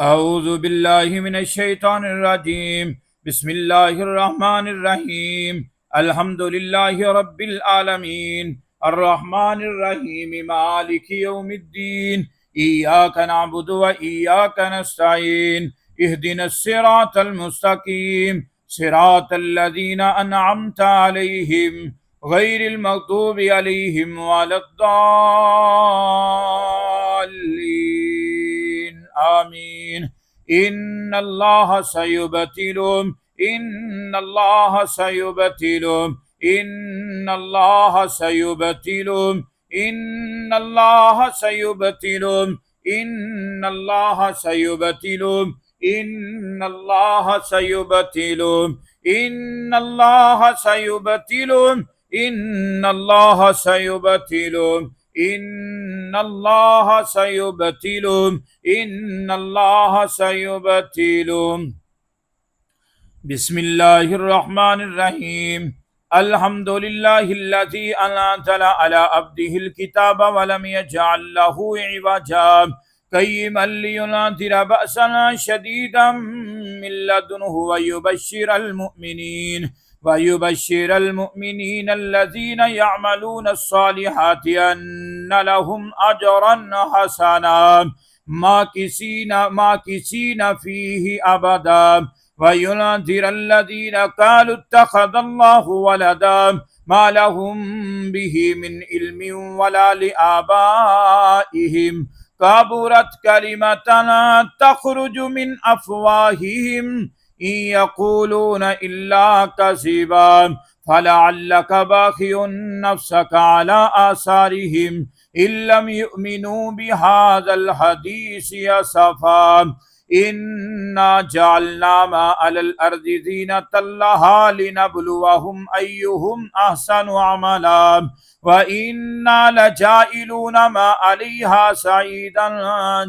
أعوذ بالله من الشيطان الرجيم بسم الله الرحمن الرحيم الحمد لله رب العالمين الرحمن الرحيم مالك يوم الدين إياك نعبد وإياك نستعين اهدنا الصراط المستقيم صراط الذين أنعمت عليهم غير المغضوب عليهم ولا الضالين آمين إن الله سيبتلهم إن الله سيبتلهم إن الله سيبتلهم إن الله سيبتلهم إن الله سيبتلهم إن الله سيبتلهم إن الله سيبتلهم إن الله سيبتلهم إن الله سيبتلهم إن الله سيبتلهم بسم الله الرحمن الرحيم الحمد لله الذي أنزل على عبده الكتاب ولم يجعل له عوجا قيما لينذر بأسا شديدا من لدنه ويبشر المؤمنين الذين يعملون الصالحات أن لهم أجرا حسنا ماكثين فيه أبدا وينذر الذين قالوا اتخذ الله ولدا ما لهم به من علم ولا لآبائهم كبرت كلمة تخرج من أفواههم إن يقولون إلا كذبا فلعلك باخع نفسك على آثارهم إن لم يؤمنوا بهذا الحديث أسفا إنا جعلنا ما على الأرض زينة لها لنبلوهم أيهم أحسن عملا وإنا لجائلون ما عليها سعيدا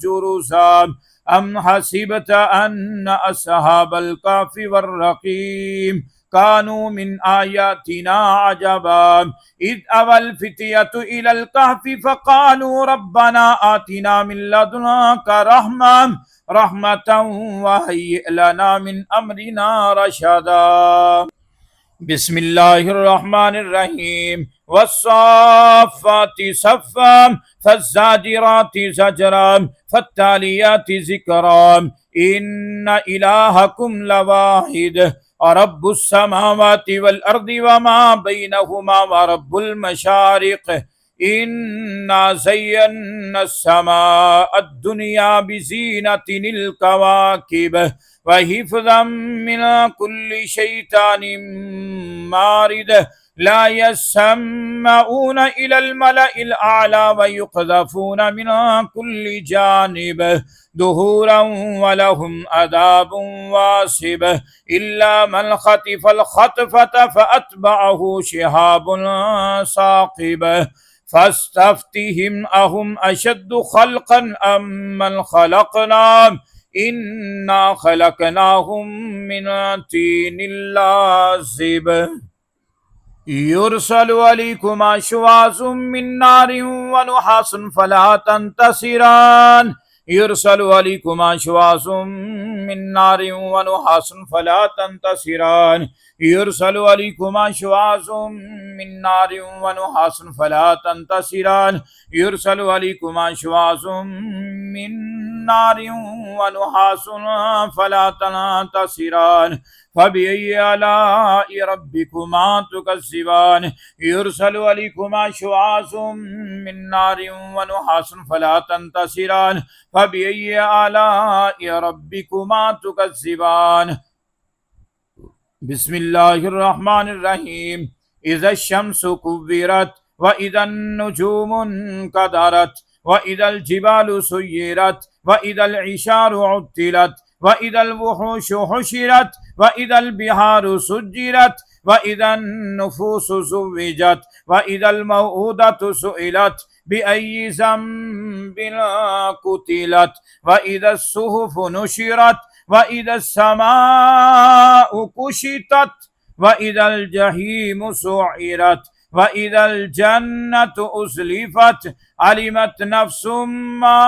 جرزا أم حسبت أن أصحاب الكهف والرقيم كانوا من آياتنا عجبا إذ أوى الفتية إلى الكهف فقالوا ربنا آتنا من لدنك رحمة وهيئ لنا من أمرنا رشدا بسم الله الرحمن الرحيم والصافات صفا فالزاجرات زجرا فالتاليات ذكرا إن إلهكم لواحد رب السماوات والأرض وما بينهما ورب المشارق إنا زينا السماء الدنيا بزينة الكواكب وحفظا من كل شيطان مارد لا يسمعون إلى الملأ الأعلى ويقذفون من كل جانب دهورا ولهم عذاب واصب إلا من خطف الخطفة فأتبعه شهاب ثاقب فاستفتهم أهم أشد خلقا أم من خلقنا إنا خلقناهم من طين لازب يرسل عليكم شواظ من نار ونحاس فلا تنتصران يرسل عليكم شواظ من نار ونحاس فلا تنتصران يرسل عليكم شواظ من نار ونحاس فلا تنتصران يرسل عليكم شواظ من نار ونحاس فلا تنتصران فبأي آلاء ربكما تكذبان يرسل عليكما شواظ من نار ونحاس فلا تنتصران فبأي آلاء ربكما تكذبان بسم الله الرحمن الرحيم إذا الشمس كورت وإذا النجوم انكدرت وإذا الجبال سيرت وإذا العشار عطلت وإذا الوحوش حشرت وإذا البحار سجرت وإذا النفوس زوجت وإذا الموءودة سئلت بأي ذنب قتلت وإذا الصحف نشرت وإذا السماء كشطت وإذا الجحيم سعرت وإذا الجنة أزلفت علمت نفس ما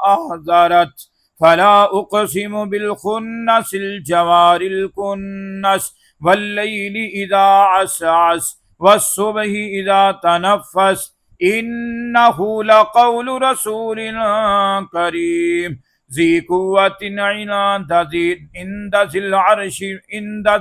أحضرت فلا أقسم بالخنس الجوار الكنس والليل إذا عسعس والصبح إذا تنفس إنه لقول رسول كريم ذي قوة عند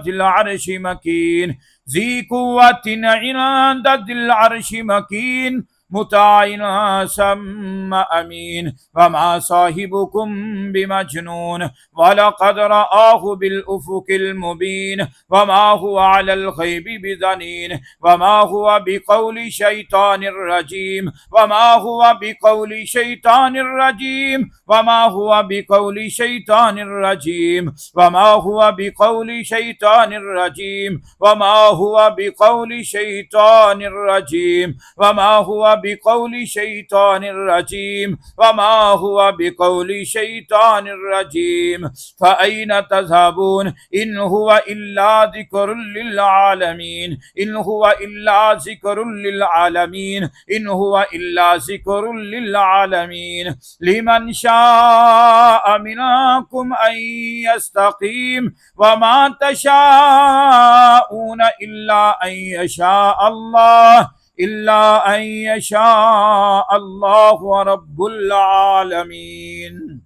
ذي العرش مكين ذي قوة عند ذي العرش مكين مطاع ثم أمين وما صاحبكم بمجنون ولقد رآه بالأفق المبين وما هو على الغيب بضنين وما هو بقول شيطان رجيم وما هو بقول شيطان رجيم وما هو بقول شيطان رجيم وما هو بقول شيطان رجيم وما هو بقول شيطان رجيم وما هو بقول شيطان رجيم وما هو بقول شيطان رجيم فأين تذهبون إن هو إلا ذكر للعالمين إن هو إلا ذكر للعالمين إن هو إلا ذكر للعالمين لمن شاء منكم أن يستقيم وما تشاءون إلا أن يشاء الله رب العالمين.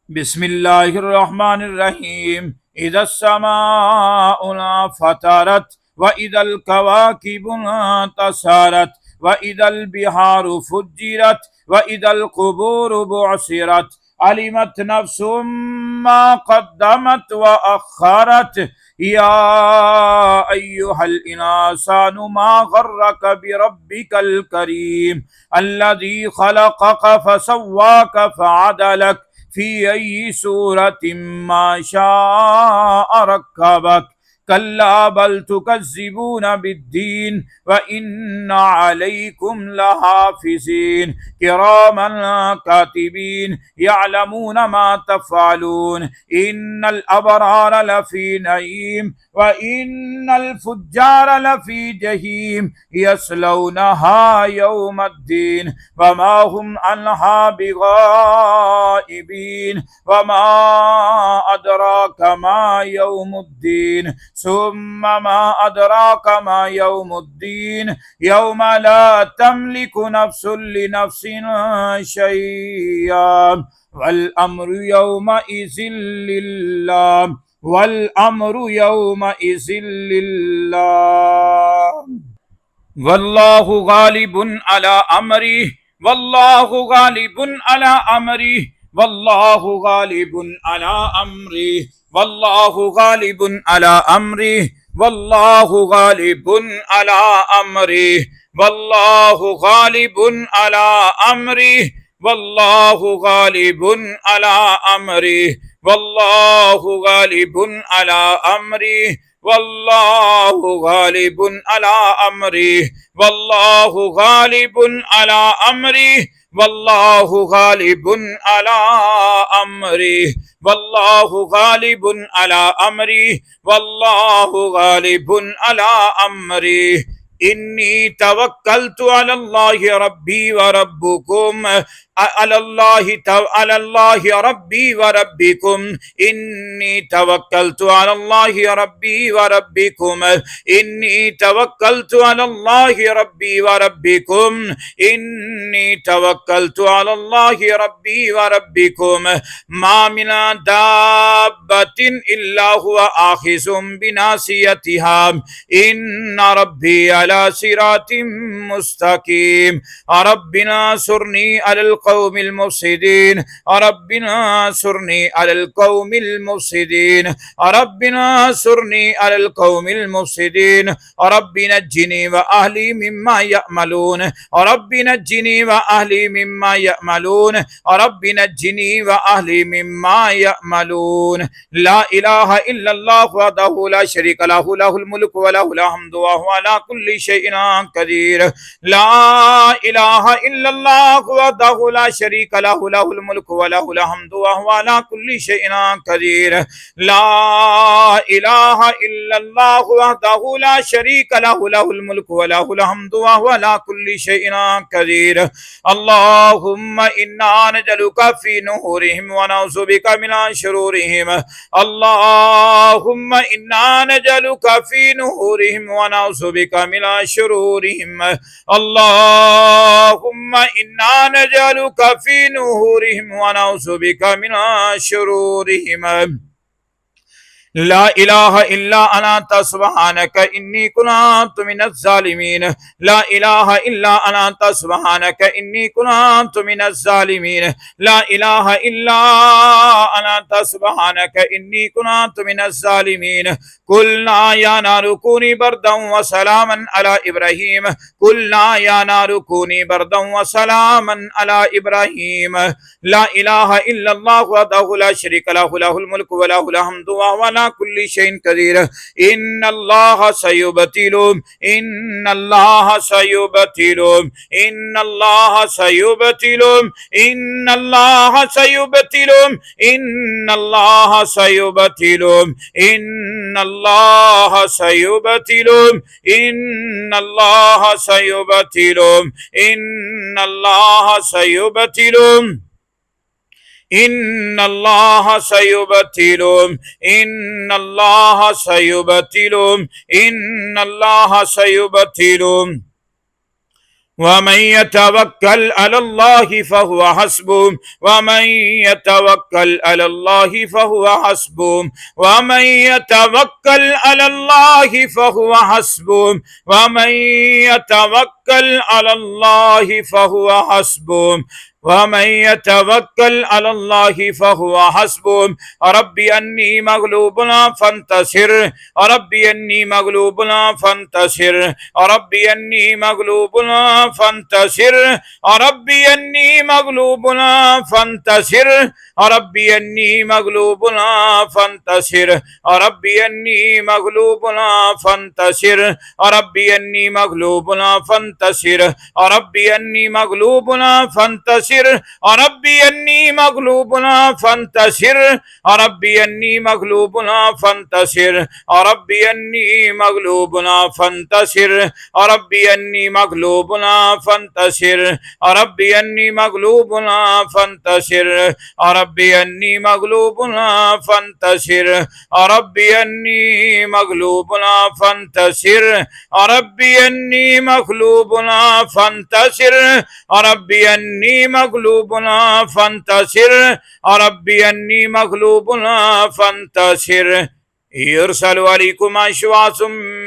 بسم الله الرحمن الرحيم. إذا السماء انفطرت وإذا الكواكب انتثرت وإذا البحار فجرت وإذا القبور بعثرت علمت نفس ما قدمت وأخرت يا أيها الإنسان ما غرك بربك الكريم الذي خلقك فسواك فعدلك في أي سورة ما شاء ركبك كلا بل تكذبون بالدين وإن عليكم لحافظين كراما كاتبين يعلمون ما تفعلون إن الأبرار لفي نعيم وإن الفجار لفي جحيم يصلونها يوم الدين وما هم عنها بغائبين وما أدراك ما يوم الدين ثم ما أدراك ما يوم الدين يوم لا تملك نفس لنفس شيئا والأمر يومئذ لله والله غالب على أمره والله غالب على أمره والله غالب على أمره والله غالب على أمره والله غالب على أمره والله غالب على أمره والله غالب على أمره والله غالب على أمره والله غالب على أمره والله غالب على أمره والله غالب على أمره والله غالب على أمره والله غالب على أمره إني توكلت على الله ربي وربكم على الله ربي وربكم إني توكلت على الله ربي وربكم إني توكلت على الله ربي وربكم إني توكلت على الله ربي وربكم ما من دابة إلا هو آخذ بناصيتها إن ربي على صراط مستقيم ربنا انصرني على القوم المفسدين ربنا انصرني على القوم المفسدين ربنا انصرني على القوم المفسدين رب نجني وأهلي مما يعملون رب نجني وأهلي مما يعملون رب نجني وأهلي مما يعملون لا إله إلا الله وحده لا شريك له له الملك وله الحمد وهو على كل شيء قدير لا إله إلا الله وحده لا شريك له له الملك وله الحمد وهو على كل شيء قدير لا إله إلا الله وحده لا شريك له له الملك وله الحمد وهو على كل شيء قدير اللهم إنا نجعلك في نحورهم ونعوذ بك من شرورهم اللهم إنا نجعلك في نحورهم ونعوذ بك من شرورهم اللهم إنا نجعلك في نحورهم ونعوذ بك من شرورهم لا إله إلا أنت سبحانك إني كنت من الظالمين لا إله إلا أنت سبحانك إني كنت من الظالمين لا إله إلا أنت سبحانك إني كنت من الظالمين قلنا يا نار كوني بردا وسلاما على إبراهيم قلنا يا نار كوني بردا وسلاما على إبراهيم لا إله إلا الله وحده لا شريك له له الملك وله الحمد وهو على كل شيء قدير إن الله سيبطل إن الله سيبطل إن الله سيبطل إن الله سيبطل إن الله سيبطل إن الله سيبطل إن الله سيبطل إن الله سيبطل إن الله سيبطل إن الله سيبطل إن الله سيبطل ومن يتوكل على الله فهو حسبه ومن يتوكل على الله فهو حسبه ومن يتوكل على الله فهو حسبه ومن يتوكل على الله فهو حسبه ومن يتوكل على الله فهو حسبه ربي أني مغلوب فانتصر ربي أني مغلوب فانتصر ربي أني مغلوب فانتصر ربي أني مغلوب فانتصر ربي أني مغلوب فانتصر ربي أني مغلوب فانتصر ربي أني مغلوب فانتصر ربي أني مغلوب فانتصر ربي أني مغلوب فانتصر ربي أني مغلوب فانتصر ربي أني مغلوب فانتصر ربي أني مغلوب فانتصر ربي أني مغلوب فانتصر ربي أني مغلوب فانتصر ربي أني مغلوب فانتصر ربي أني مغلوب فانتصر ربي أني مغلوب فانتصر ربي أني مغلوب فانتصر يرسل عليكم أشواظ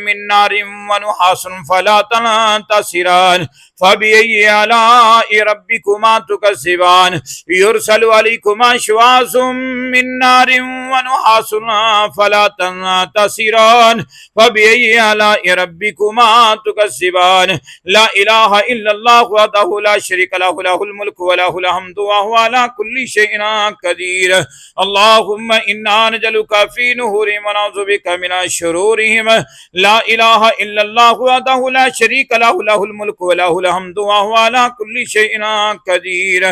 من نار ونحاس فلا تنتصران فبأي آلاء ربكما تكذبان يرسل عليكم أشواظ من نار ونحاس فلا تنتصران فبأي آلاء ربكما تكذبان لا إله إلا الله وحده لا شريك له له الملك وله الحمد وهو على كل شيء قدير اللهم إنا نجعلك في نحورهم ونعوذ بك من شرورهم لا إله إلا الله وحده لا شريك له له الملك وله الحمد وهو على كل شيء قدير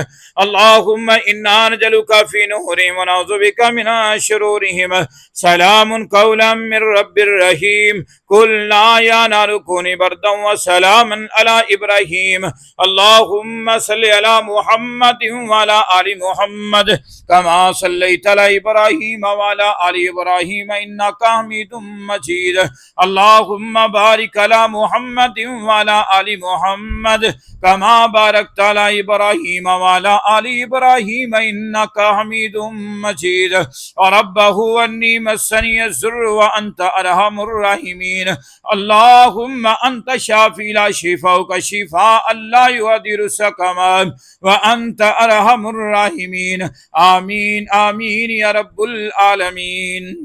اللهم إنا نجعلك في نحورهم ونعوذ بك من شرورهم سلام قولا من رب رحيم قلنا يا نار كوني بردا وسلاما على إبراهيم اللهم صل على محمد وعلى آل محمد كما صليت على إبراهيم وعلى آل إبراهيم إنك حميد مجيد اللهم بارك على محمد وعلى آل محمد كما باركت على إبراهيم وعلى آل إبراهيم إنك حميد مجيد ربه أني مسني الضر وأنت أرحم الراحمين اللهم أنت شافي لا شفاءك شفاء لا يغادر سقما وأنت أرحم الراحمين آمين آمين يا رب العالمين.